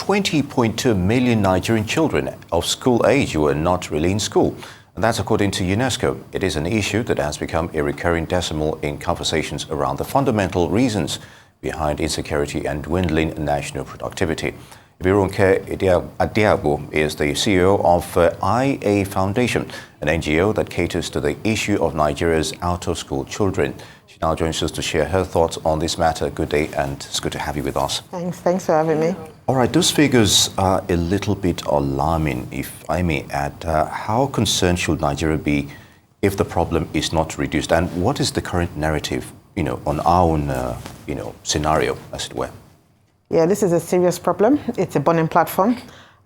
20.2 million Nigerian children of school age who are not really in school. And that's according to UNESCO. It is an issue that has become a recurring decimal in conversations around the fundamental reasons behind insecurity and dwindling national productivity. Ibironke Adeagbo is the CEO of IA Foundation, an NGO that caters to the issue of Nigeria's out-of-school children. She now joins us to share her thoughts on this matter. Good day, and it's good to have you with us. Thanks for having me. All right, those figures are a little bit alarming, if I may add. How concerned should Nigeria be if the problem is not reduced? And what is the current narrative, on our own, scenario, as it were? Yeah, this is a serious problem. It's a burning platform.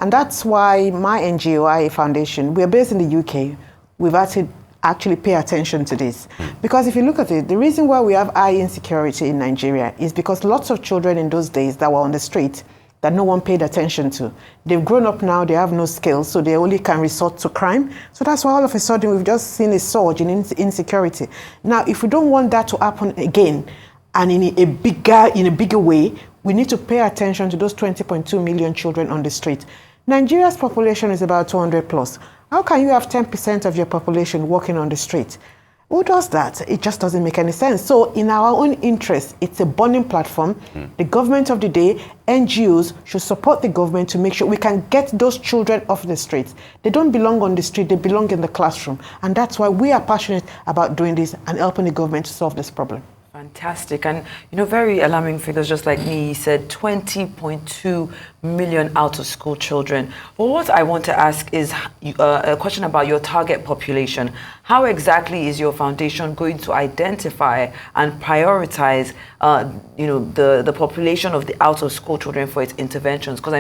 And that's why my NGO, IA Foundation, we're based in the UK. We've had to actually pay attention to this. Because if you look at it, the reason why we have high insecurity in Nigeria is because lots of children in those days that were on the street that no one paid attention to. They've grown up now, they have no skills, so they only can resort to crime. So that's why all of a sudden we've just seen a surge in insecurity. Now, if we don't want that to happen again, and in a bigger way, we need to pay attention to those 20.2 million children on the street. Nigeria's population is about 200 plus. How can you have 10% of your population walking on the street? Who does that? It just doesn't make any sense. So in our own interest, it's a burning platform. The government of the day, NGOs should support the government to make sure we can get those children off the streets. They don't belong on the street, they belong in the classroom. And that's why we are passionate about doing this and helping the government to solve this problem. Fantastic. And, very alarming figures, just like me said, 20.2 million out-of-school children. But what I want to ask is a question about your target population. How exactly is your foundation going to identify and prioritize, the population of the out-of-school children for its interventions? Because,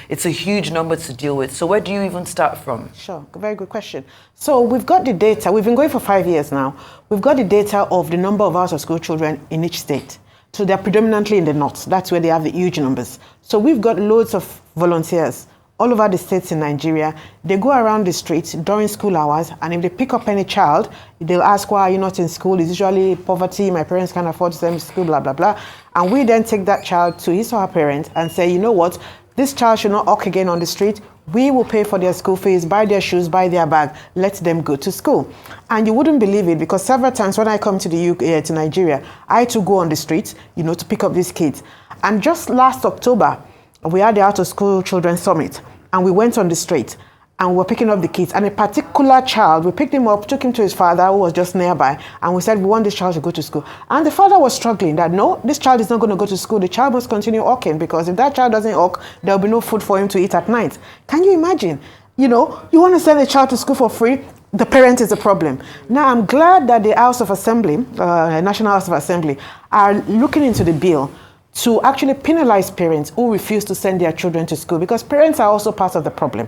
it's a huge number to deal with. So where do you even start from? Sure. Very good question. So we've got the data. We've been going for 5 years now. We've got the data of the number of out-of-school children in each state. So they're predominantly in the north. That's where they have the huge numbers. So we've got loads of volunteers all over the states in Nigeria. They go around the streets during school hours, and if they pick up any child, they'll ask, why are you not in school? It's usually poverty, my parents can't afford to send me to school, blah, blah, blah. And we then take that child to his or her parents and say, you know what, this child should not walk again on the street. We will pay for their school fees, buy their shoes, buy their bag, let them go to school. And you wouldn't believe it, because several times when I come to the UK, to Nigeria, I too go on the streets, to pick up these kids. And just last October, we had the Out of School Children Summit, and we went on the street and we were picking up the kids. And a particular child, we picked him up, took him to his father who was just nearby, and we said, we want this child to go to school. And the father was struggling that, no, this child is not going to go to school. The child must continue walking, because if that child doesn't walk, there'll be no food for him to eat at night. Can you imagine? You want to send a child to school for free? The parent is the problem. Now, I'm glad that the House of Assembly, National House of Assembly, are looking into the bill to actually penalize parents who refuse to send their children to school, because parents are also part of the problem.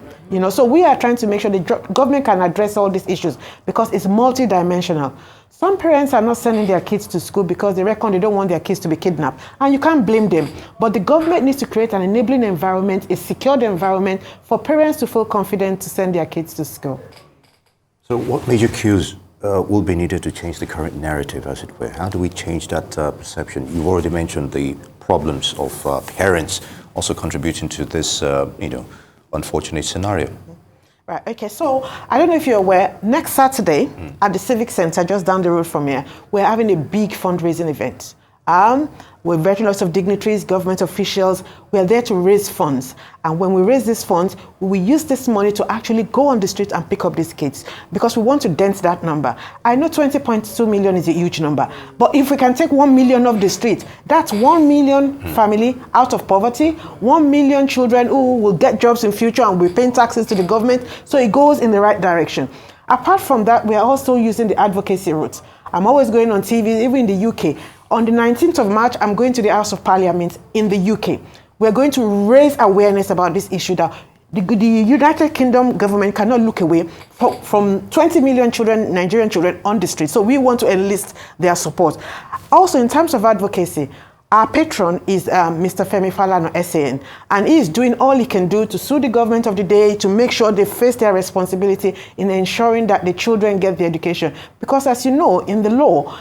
So we are trying to make sure the government can address all these issues, because it's multidimensional. Some parents are not sending their kids to school because they reckon they don't want their kids to be kidnapped, and you can't blame them. But the government needs to create an enabling environment, a secured environment for parents to feel confident to send their kids to school. So what major cues will be needed to change the current narrative, as it were? How do we change that perception? You've already mentioned the problems of parents also contributing to this, unfortunate scenario. Right, okay, so I don't know if you're aware, next Saturday at the Civic Center, just down the road from here, we're having a big fundraising event. We're inviting lots of dignitaries, government officials. We're there to raise funds. And when we raise these funds, we use this money to actually go on the street and pick up these kids, because we want to dent that number. I know 20.2 million is a huge number, but if we can take 1 million off the street, that's 1 million family out of poverty, 1 million children who will get jobs in future and will be paying taxes to the government. So it goes in the right direction. Apart from that, we are also using the advocacy route. I'm always going on TV, even in the UK. On the 19th of March, I'm going to the House of Parliament in the UK. We're going to raise awareness about this issue, that the United Kingdom government cannot look away from 20 million children, Nigerian children, on the street. So we want to enlist their support. Also, in terms of advocacy, our patron is Mr. Femi Falana, SAN, and he is doing all he can do to sue the government of the day to make sure they face their responsibility in ensuring that the children get the education. Because as you know, in the law,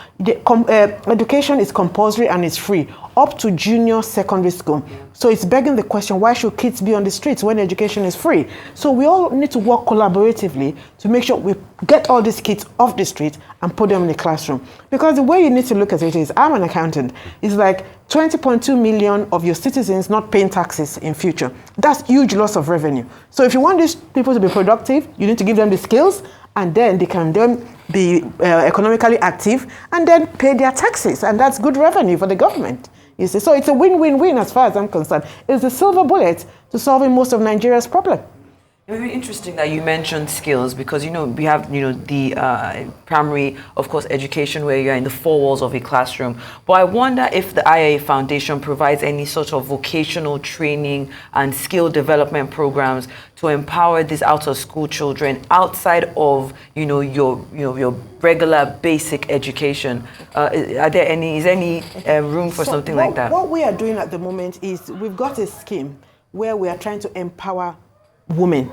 education is compulsory and it's free. up to junior secondary school. So it's begging the question, why should kids be on the streets when education is free? So we all need to work collaboratively to make sure we get all these kids off the street and put them in the classroom. Because the way you need to look at it is, I'm an accountant, it's like 20.2 million of your citizens not paying taxes in future. That's huge loss of revenue. So if you want these people to be productive, you need to give them the skills, and then they can then be economically active and then pay their taxes. And that's good revenue for the government. You see, so it's a win-win-win as far as I'm concerned. It's the silver bullet to solving most of Nigeria's problem. It would be interesting that you mentioned skills, because we have the primary, of course, education where you're in the four walls of a classroom. But I wonder if the IIA Foundation provides any sort of vocational training and skill development programs to empower these out-of-school children outside of your regular basic education. Is there any room for something like that? What we are doing at the moment is we've got a scheme where we are trying to empower women.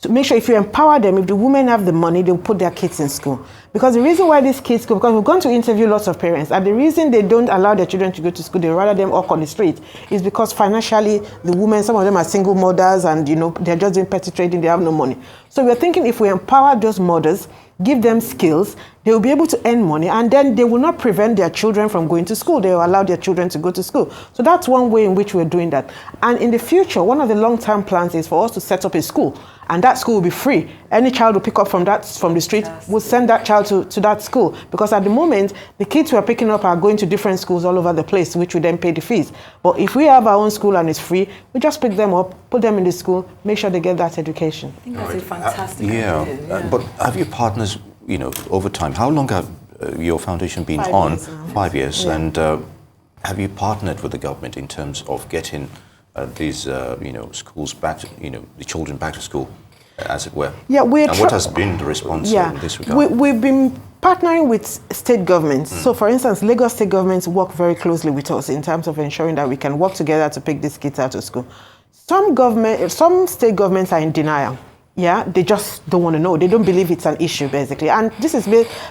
To make sure if you empower them, if the women have the money, they'll put their kids in school. Because the reason why these kids go, because we've gone to interview lots of parents, and the reason they don't allow their children to go to school, they rather them walk on the street, is because financially the women, some of them are single mothers, and they're just doing petty trading, they have no money. So we're thinking if we empower those mothers, give them skills, they will be able to earn money, and then they will not prevent their children from going to school. They will allow their children to go to school. So that's one way in which we're doing that. And in the future, one of the long-term plans is for us to set up a school, and that school will be free. Any child will pick up from the street, we'll send that child to that school. Because at the moment, the kids we're picking up are going to different schools all over the place, which we then pay the fees. But if we have our own school and it's free, we just pick them up, put them in the school, make sure they get that education. I think that's a fantastic idea. But have you partners, over time? How long have your foundation been 5 on? years now. 5 years. Yeah. And have you partnered with the government in terms of getting these, schools back, the children back to school, as it were? Yeah, and what has been the response in this regard? We've been partnering with state governments. So, for instance, Lagos state governments work very closely with us in terms of ensuring that we can work together to pick these kids out of school. Some state governments are in denial. Yeah, they just don't want to know. They don't believe it's an issue, basically. And this is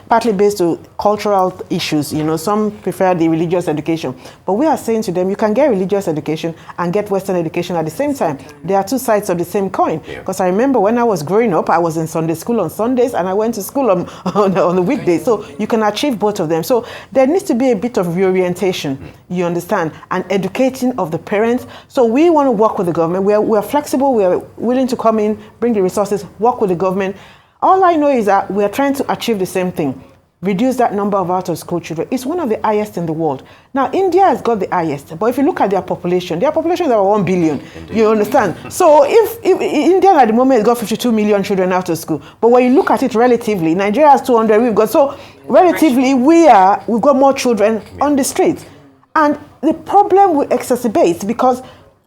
partly based on cultural issues. Some prefer the religious education. But we are saying to them, you can get religious education and get Western education at the same time. They are two sides of the same coin. Because I remember when I was growing up, I was in Sunday school on Sundays, and I went to school on the weekdays. So you can achieve both of them. So there needs to be a bit of reorientation, you understand, and educating of the parents. So we want to work with the government. We are flexible. We are willing to come in, bring the resources, work with the government. All I know is that we are trying to achieve the same thing. Reduce that number of out-of-school children. It's one of the highest in the world. Now, India has got the highest, but if you look at their population is about 1 billion. Indeed. You understand? So if India at the moment has got 52 million children out of school, but when you look at it relatively, Nigeria has 200, we've got, so relatively we've got more children on the streets. And the problem will exacerbate because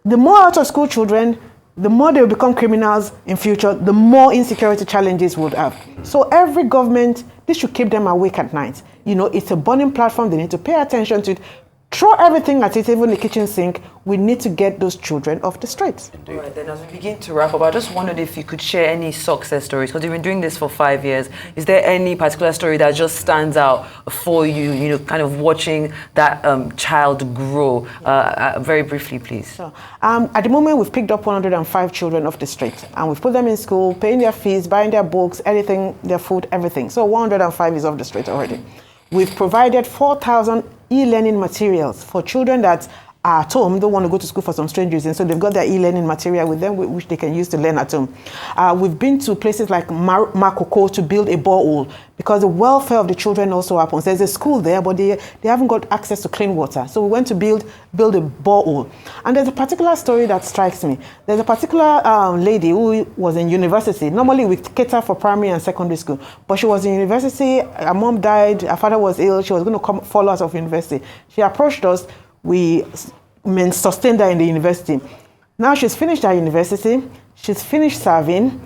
the more out-of-school children, the more they will become criminals in future, the more insecurity challenges would have. So every government, this should keep them awake at night. It's a burning platform. They need to pay attention to it. Throw everything at it, even the kitchen sink. We need to get those children off the streets. All right, then as we begin to wrap up, I just wondered if you could share any success stories, because you've been doing this for 5 years. Is there any particular story that just stands out for you, kind of watching that child grow? Very briefly, please. Sure. At the moment, we've picked up 105 children off the street, and we've put them in school, paying their fees, buying their books, anything, their food, everything. So 105 is off the street already. We've provided 4,000 e-learning materials for children that are at home, don't want to go to school for some strange reasons, so they've got their e-learning material with them, which they can use to learn at home. We've been to places like Makoko to build a borehole, because the welfare of the children also happens. There's a school there, but they haven't got access to clean water. So we went to build a borehole. And there's a particular story that strikes me. There's a particular lady who was in university. Normally we cater for primary and secondary school, but she was in university, her mom died, her father was ill, she was going to fall out of university. She approached us. We sustained her in the university. Now she's finished her university, she's finished serving,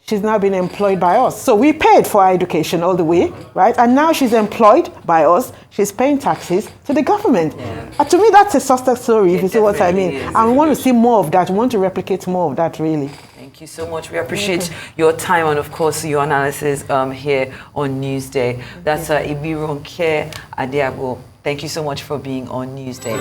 she's now been employed by us. So we paid for her education all the way, right? And now she's employed by us, she's paying taxes to the government. Yeah. To me, that's a success story, if you see what I mean. And we want to see more of that, we want to replicate more of that, really. Thank you. Thank you so much. We appreciate your time and, of course, your analysis here on Newsday. That's Ibironke Adeagbo. Thank you so much for being on Newsday.